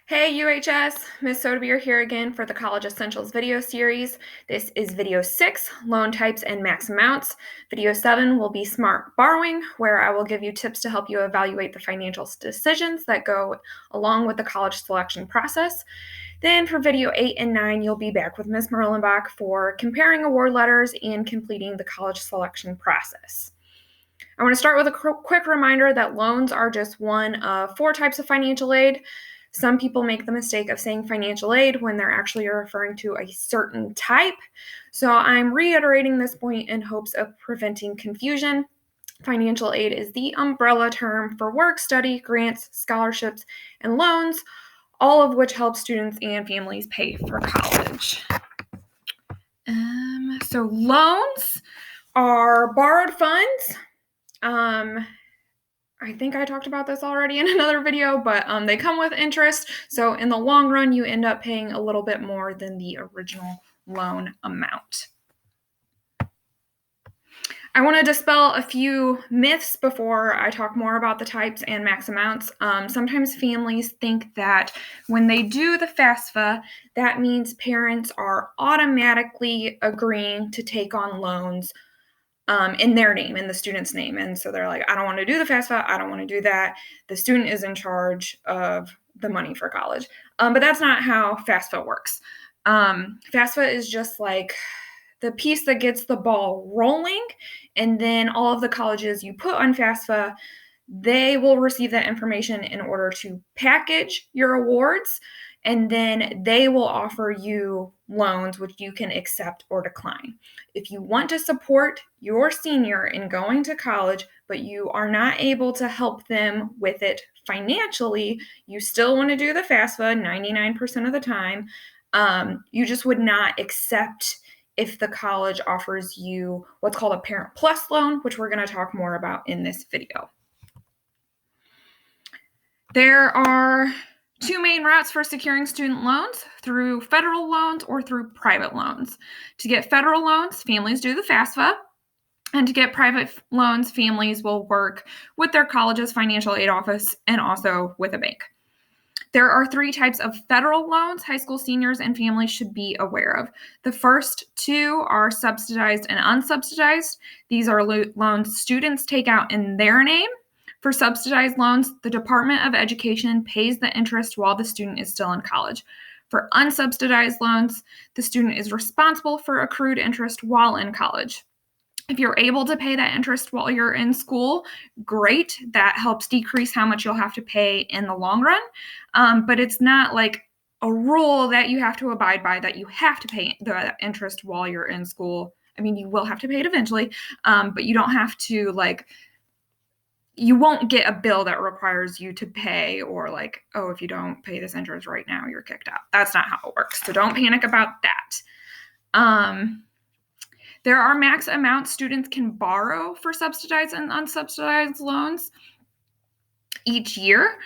Hey UHS, Ms. Sotobier here again for the College Essentials video series. This is video 6, loan types and max amounts. Video 7 will be smart borrowing, where I will give you tips to help you evaluate the financial decisions that go along with the college selection process. Then for video 8 and 9, you'll be back with Ms. Merlenbach for comparing award letters and completing the college selection process. I want to start with a quick reminder that loans are just one of 4 types of financial aid. Some people make the mistake of saying financial aid when they're actually referring to a certain type. So I'm reiterating this point in hopes of preventing confusion. Financial aid is the umbrella term for work, study, grants, scholarships, and loans, all of which help students and families pay for college. So loans are borrowed funds. I think I talked about this already in another video, but they come with interest. So in the long run, you end up paying a little bit more than the original loan amount. I want to dispel a few myths before I talk more about the types and max amounts. Sometimes families think that when they do the FAFSA, that means parents are automatically agreeing to take on loans in their name, in the student's name. And so they're like, I don't want to do the FAFSA. I don't want to do that. The student is in charge of the money for college. But that's not how FAFSA works. FAFSA is just like the piece that gets the ball rolling. And then all of the colleges you put on FAFSA, they will receive that information in order to package your awards. And then they will offer you loans which you can accept or decline. If you want to support your senior in going to college, but you are not able to help them with it financially, you still want to do the FAFSA 99% of the time. You just would not accept if the college offers you what's called a Parent Plus loan, which we're going to talk more about in this video. There are 2 main routes for securing student loans: through federal loans or through private loans. To get federal loans, families do the FAFSA. And to get private loans, families will work with their college's financial aid office and also with a bank. There are 3 types of federal loans high school seniors and families should be aware of. The first 2 are subsidized and unsubsidized. These are loans students take out in their name. For subsidized loans, the Department of Education pays the interest while the student is still in college. For unsubsidized loans, the student is responsible for accrued interest while in college. If you're able to pay that interest while you're in school, great. That helps decrease how much you'll have to pay in the long run. But it's not like a rule that you have to abide by, that you have to pay the interest while you're in school. I mean, you will have to pay it eventually, but you don't have to, you won't get a bill that requires you to pay, or if you don't pay this interest right now, you're kicked out. That's not how it works. So don't panic about that. There are max amounts students can borrow for subsidized and unsubsidized loans each year.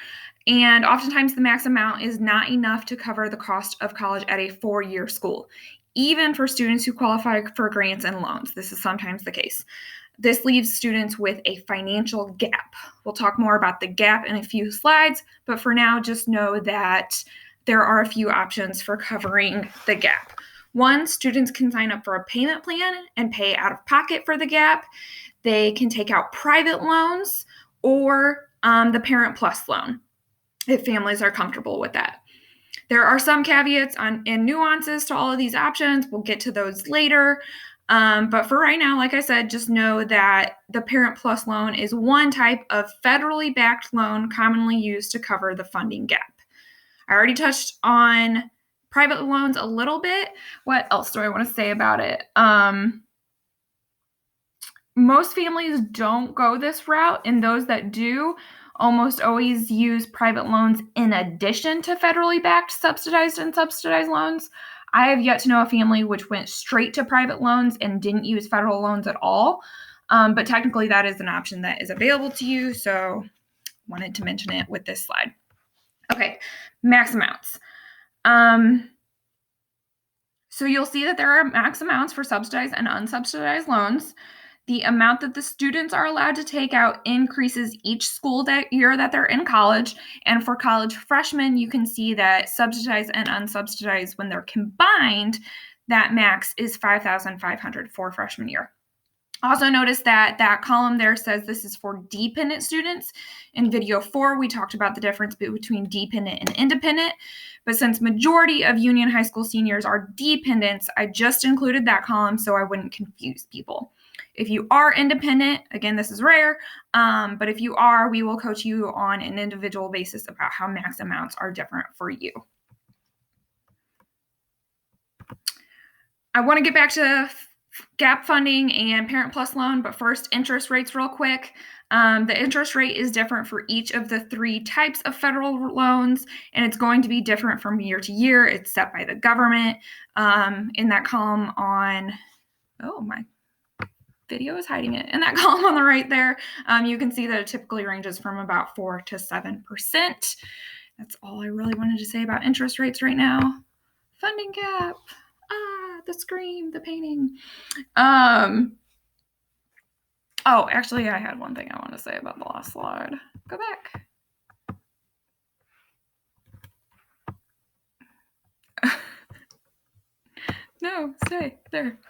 And oftentimes the max amount is not enough to cover the cost of college at a 4-year school, even for students who qualify for grants and loans. This is sometimes the case. This leaves students with a financial gap. We'll talk more about the gap in a few slides, but for now, just know that there are a few options for covering the gap. 1, students can sign up for a payment plan and pay out of pocket for the gap. They can take out private loans or the Parent Plus loan if families are comfortable with that. There are some caveats and nuances to all of these options. We'll get to those later. But for right now, like I said, just know that the Parent Plus loan is one type of federally backed loan commonly used to cover the funding gap. I already touched on private loans a little bit. What else do I want to say about it? Most families don't go this route, and those that do almost always use private loans in addition to federally backed subsidized and subsidized loans. I have yet to know a family which went straight to private loans and didn't use federal loans at all. But technically that is an option that is available to you, so wanted to mention it with this slide. Okay, max amounts. So you'll see that there are max amounts for subsidized and unsubsidized loans. The amount that the students are allowed to take out increases each school year that they're in college. And for college freshmen, you can see that subsidized and unsubsidized, when they're combined, that max is $5,500 for freshman year. Also notice that that column there says this is for dependent students. In video 4, we talked about the difference between dependent and independent. But since majority of Union High School seniors are dependents, I just included that column so I wouldn't confuse people. If you are independent, again, this is rare, but if you are, we will coach you on an individual basis about how max amounts are different for you. I want to get back to gap funding and Parent Plus loan, but first, interest rates real quick. The interest rate is different for each of the 3 types of federal loans, and it's going to be different from year to year. It's set by the government. In that column on, oh, my video is hiding it. In that column on the right there, you can see that it typically ranges from about 4 to 7%. That's all I really wanted to say about interest rates right now. Funding gap. The scream, the painting. Oh, actually, I had one thing I want to say about the last slide. Go back. No, stay there.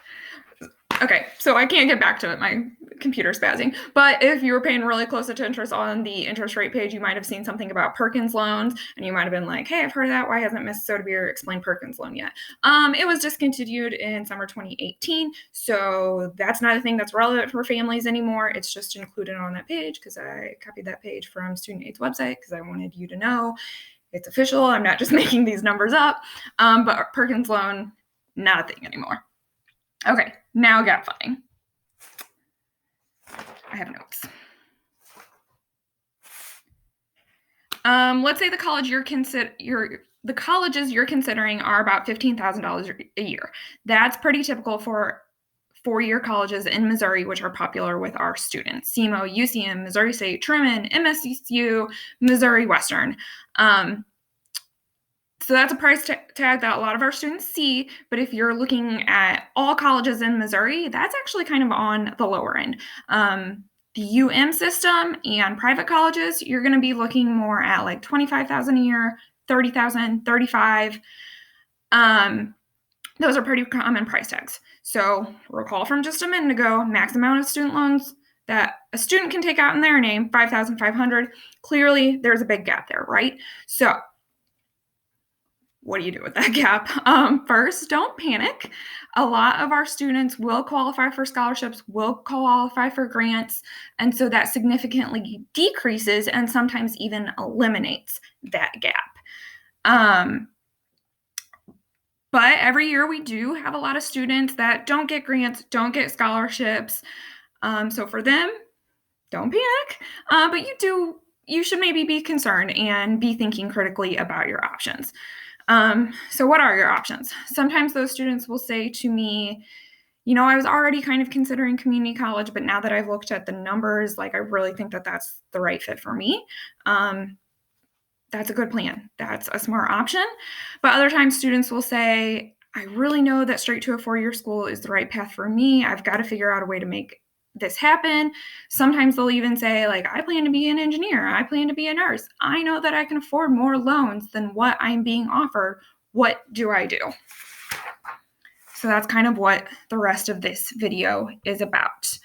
Okay, so I can't get back to it. My computer's spazzing. But if you were paying really close attention on the interest rate page, you might have seen something about Perkins loans, and you might have been like, hey, I've heard of that. Why hasn't Miss Sotobeer explained Perkins loan yet? It was discontinued in summer 2018, so that's not a thing that's relevant for families anymore. It's just included on that page because I copied that page from Student Aid's website because I wanted you to know it's official. I'm not just making these numbers up. But Perkins loan, not a thing anymore. Okay, now gap funding. I have notes. Let's say the college the colleges you're considering are about $15,000 a year. That's pretty typical for 4-year colleges in Missouri, which are popular with our students. SEMO, UCM, Missouri State, Truman, MSU, Missouri Western. So that's a price tag that a lot of our students see, but if you're looking at all colleges in Missouri, that's actually kind of on the lower end. The UM system and private colleges, you're going to be looking more at like $25,000 a year, $30,000, $35,000. Those are pretty common price tags. So recall from just a minute ago, max amount of student loans that a student can take out in their name, $5,500. Clearly, there's a big gap there, right? So what do you do with that gap? First, don't panic. A lot of our students will qualify for scholarships, will qualify for grants, and so that significantly decreases and sometimes even eliminates that gap. But every year we do have a lot of students that don't get grants, don't get scholarships. So for them, don't panic. But you should maybe be concerned and be thinking critically about your options. So what are your options? Sometimes those students will say to me, I was already kind of considering community college, but now that I've looked at the numbers, I really think that that's the right fit for me. That's a good plan. That's a smart option. But other times students will say, I really know that straight to a 4-year school is the right path for me. I've got to figure out a way to make this happen. Sometimes they'll even say, I plan to be an engineer. I plan to be a nurse. I know that I can afford more loans than what I'm being offered. What do I do? So that's kind of what the rest of this video is about.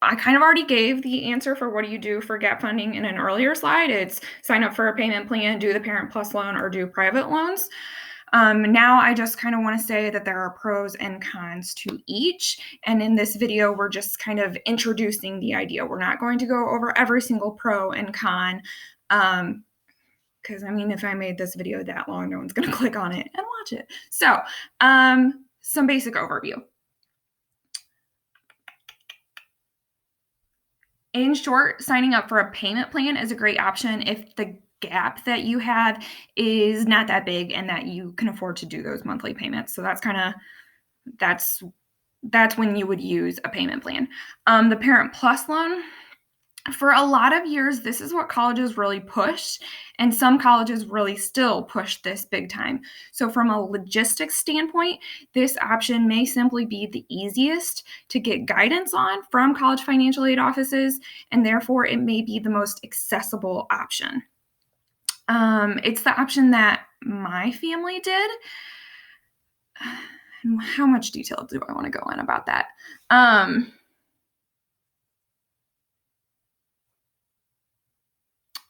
I kind of already gave the answer for what do you do for gap funding in an earlier slide. It's sign up for a payment plan, do the Parent Plus loan, or do private loans. Now I just kind of want to say that there are pros and cons to each. And in this video, we're just kind of introducing the idea. We're not going to go over every single pro and con. Because if I made this video that long, no one's going to click on it and watch it. So some basic overview. In short, signing up for a payment plan is a great option if the gap that you have is not that big and that you can afford to do those monthly payments. So that's when you would use a payment plan. The Parent Plus loan, For a lot of years, this is what colleges really pushed, and some colleges really still push this big time. So, from a logistics standpoint, this option may simply be the easiest to get guidance on from college financial aid offices, and therefore it may be the most accessible option. It's the option that my family did. How much detail do I want to go in about that?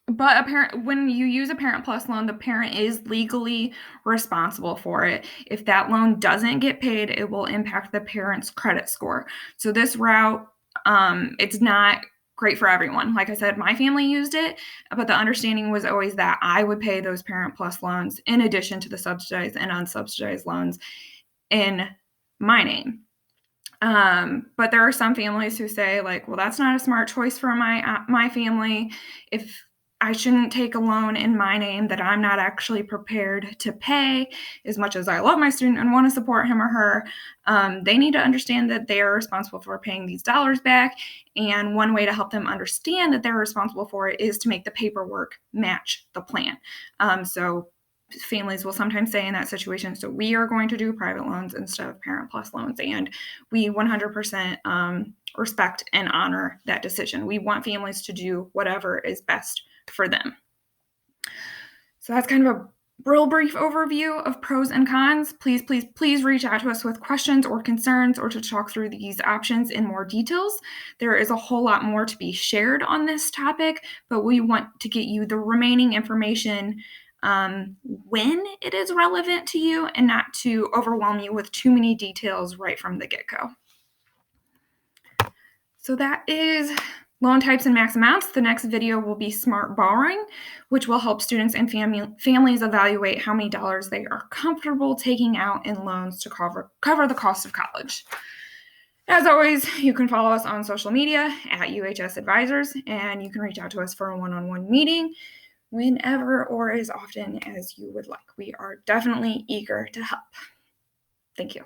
But a parent, when you use a Parent Plus loan, the parent is legally responsible for it. If that loan doesn't get paid, it will impact the parent's credit score. So this route, it's not great for everyone. Like I said, my family used it, but the understanding was always that I would pay those Parent Plus loans in addition to the subsidized and unsubsidized loans in my name. But there are some families who say, like, well, that's not a smart choice for my family. If I shouldn't take a loan in my name that I'm not actually prepared to pay, as much as I love my student and want to support him or her, they need to understand that they are responsible for paying these dollars back. And one way to help them understand that they're responsible for it is to make the paperwork match the plan. So families will sometimes say in that situation, so we are going to do private loans instead of Parent Plus loans. And we 100% respect and honor that decision. We want families to do whatever is best for them. So that's kind of a real brief overview of pros and cons. Please reach out to us with questions or concerns or to talk through these options in more details. There is a whole lot more to be shared on this topic, but we want to get you the remaining information when it is relevant to you and not to overwhelm you with too many details right from the get-go. So that is loan types and max amounts. The next video will be smart borrowing, which will help students and families evaluate how many dollars they are comfortable taking out in loans to cover the cost of college. As always, you can follow us on social media at UHS Advisors, and you can reach out to us for a one-on-one meeting whenever or as often as you would like. We are definitely eager to help. Thank you.